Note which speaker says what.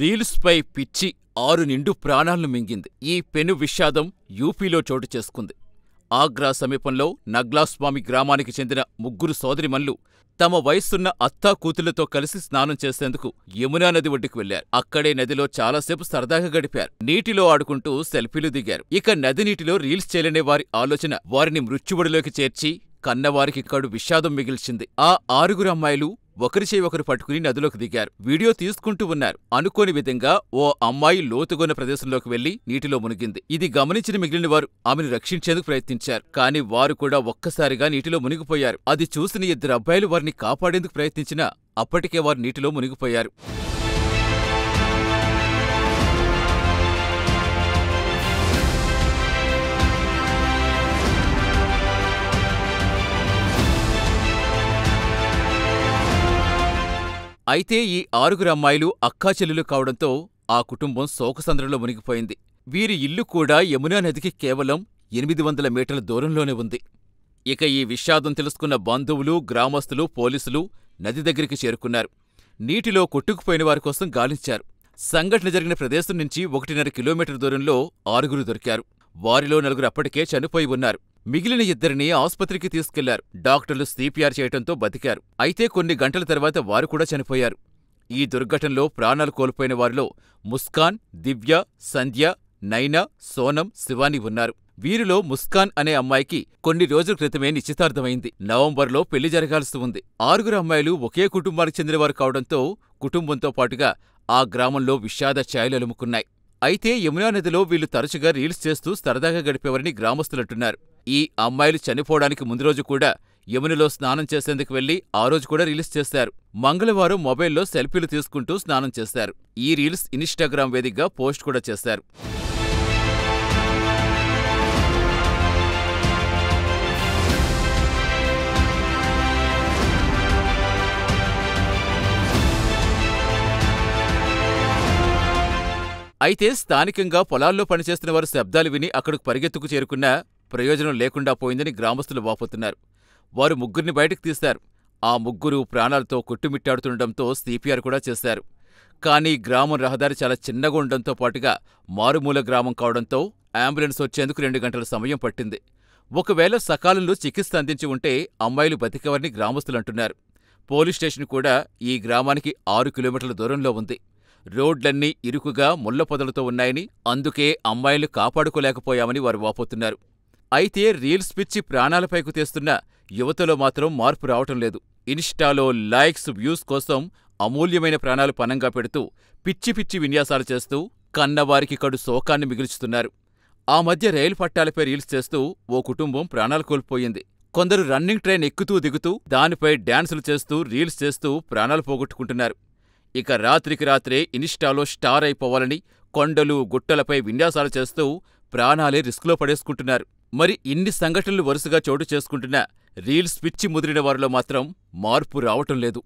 Speaker 1: Reels పై పిచ్చి 6 నిండు ప్రాణాలను మింగింది. ఈ పెను విషాదం యూపీలో చోటు చేసుకుంది. ఆగ్రా సమీపంలో నగ్లాస్వామి గ్రామానికి చెందిన ముగ్గురు సోదరీమణులు తమ వయస్సున్న అత్తాకూతుళ్లతో కలిసి స్నానం చేసేందుకు యమునా నది ఒడ్డుకు వెళ్లారు. అక్కడే నదిలో చాలాసేపు సరదాగా గడిపారు. నీటిలో ఆడుకుంటూ సెల్ఫీలు దిగారు. ఇక నది నీటిలో రీల్స్ చేయలనే వారి ఆలోచన వారిని మృత్యువడిలోకి చేర్చి కన్నవారికి కడు విషాదం మిగిల్చింది. ఆ 6 అమ్మాయిలు ఒకరి చేయి ఒకరు పట్టుకుని నదిలోకి దిగారు. వీడియో తీసుకుంటూ ఉన్నారు. అనుకోని విధంగా ఓ అమ్మాయి లోతుగొన్న ప్రదేశంలోకి వెళ్లి నీటిలో మునిగింది. ఇది గమనించిన మిగిలిన వారు ఆమెను రక్షించేందుకు ప్రయత్నించారు. కాని వారు కూడా ఒక్కసారిగా నీటిలో మునిగిపోయారు. అది చూసిన 2 అబ్బాయిలు వారిని కాపాడేందుకు ప్రయత్నించినా అప్పటికే వారు నీటిలో మునిగిపోయారు. అయితే ఈ 6 అమ్మాయిలు అక్కాచెల్లెలు కావడంతో ఆ కుటుంబం శోకసంద్రంలో మునిగిపోయింది. వీరి ఇల్లు కూడా యమునా నదికి కేవలం 800 మీటర్ల దూరంలోనే ఉంది. ఇక ఈ విషాదం తెలుసుకున్న బంధువులు, గ్రామస్తులు, పోలీసులు నది దగ్గరికి చేరుకున్నారు. నీటిలో కొట్టుకుపోయిన వారి కోసం గాలించారు. సంఘటన జరిగిన ప్రదేశం నుంచి 1.5 కిలోమీటర్ల దూరంలో 6 దొరికారు. వారిలో 4 అప్పటికే చనిపోయి ఉన్నారు. మిగిలిన 2ని ఆస్పత్రికి తీసుకెళ్లారు. డాక్టర్లు సిపిఆర్ చేయటంతో బతికారు. అయితే కొన్ని గంటల తర్వాత వారు కూడా చనిపోయారు. ఈ దుర్ఘటనలో ప్రాణాలు కోల్పోయిన వారిలో ముస్కాన్, దివ్య, సంధ్య, నైనా, సోనం, శివాని ఉన్నారు. వీరిలో ముస్కాన్ అనే అమ్మాయికి కొన్ని రోజుల క్రితమే నిశ్చితార్థమైంది. నవంబర్లో పెళ్లి జరగాల్సి ఉంది. 6 అమ్మాయిలు ఒకే కుటుంబానికి చెందినవారు కావడంతో కుటుంబంతో పాటుగా ఆ గ్రామంలో విషాద ఛాయలలుముకున్నాయి. అయితే యమునా నదిలో వీళ్లు తరచుగా రీల్స్ చేస్తూ సరదాగా గడిపేవారని గ్రామస్తులంటున్నారు. ఈ అమ్మాయిలు చనిపోవడానికి ముందు రోజు కూడా యమునలో స్నానం చేసేందుకు వెళ్లి ఆ రోజు కూడా రీల్స్ చేశారు. మంగళవారం మొబైల్లో సెల్ఫీలు తీసుకుంటూ స్నానం చేశారు. ఈ రీల్స్ ఇన్‌స్టాగ్రామ్ వేదికగా పోస్ట్ కూడా చేశారు. అయితే స్థానికంగా పొలాల్లో పనిచేస్తున్న వారు శబ్దాలు విని అక్కడకు పరిగెత్తుకు చేరుకున్నా ప్రయోజనం లేకుండా పోయిందని గ్రామస్తులు వాపోతున్నారు. వారు 3ని బయటకు తీశారు. ఆ 3 ప్రాణాలతో కొట్టుమిట్టాడుతుండటంతో సిపిఆర్ కూడా చేశారు. కానీ గ్రామం రహదారి చాలా చిన్నగా ఉండడంతో పాటుగా మారుమూల గ్రామం కావడంతో అంబులెన్స్ వచ్చేందుకు 2 గంటల సమయం పట్టింది. ఒకవేళ సకాలంలో చికిత్స అందించి ఉంటే అమ్మాయిలు బతికేవారని గ్రామస్తులంటున్నారు. పోలీస్ స్టేషన్ కూడా ఈ గ్రామానికి 6 కిలోమీటర్ల దూరంలో ఉంది. రోడ్లన్నీ ఇరుకుగా ముళ్ల పొదలతో ఉన్నాయని, అందుకే అమ్మాయిలు కాపాడుకోలేకపోయామని వారు వాపోతున్నారు. అయితే రీల్స్ పిచ్చి ప్రాణాలపైకు తెస్తున్న యువతలో మాత్రం మార్పు రావటం లేదు. ఇన్‌స్టాలో లైక్స్, వ్యూస్ కోసం అమూల్యమైన ప్రాణాలు పణంగా పెడుతూ పిచ్చి పిచ్చి విన్యాసాలు చేస్తూ కన్నవారికి కడు శోకాన్ని మిగుల్చుతున్నారు. ఆ మధ్య రైలు పట్టాలపై రీల్స్ చేస్తూ ఓ కుటుంబం ప్రాణాలు కోల్పోయింది. కొందరు రన్నింగ్ ట్రైన్ ఎక్కుతూ దిగుతూ దానిపై డ్యాన్సులు చేస్తూ రీల్స్ చేస్తూ ప్రాణాలు పోగొట్టుకుంటున్నారు. ఇక రాత్రికి రాత్రే ఇన్‌స్టాలో స్టార్ అయిపోవాలని కొండలు, గుట్టలపై విన్యాసాలు చేస్తూ ప్రాణాలే రిస్కులో పడేసుకుంటున్నారు. మరి ఇన్ని సంఘటనలు వరుసగా చోటు చేసుకుంటున్నా రీల్స్ పిచ్చి ముదిరిన వారిలో మాత్రం మార్పు రావటం లేదు.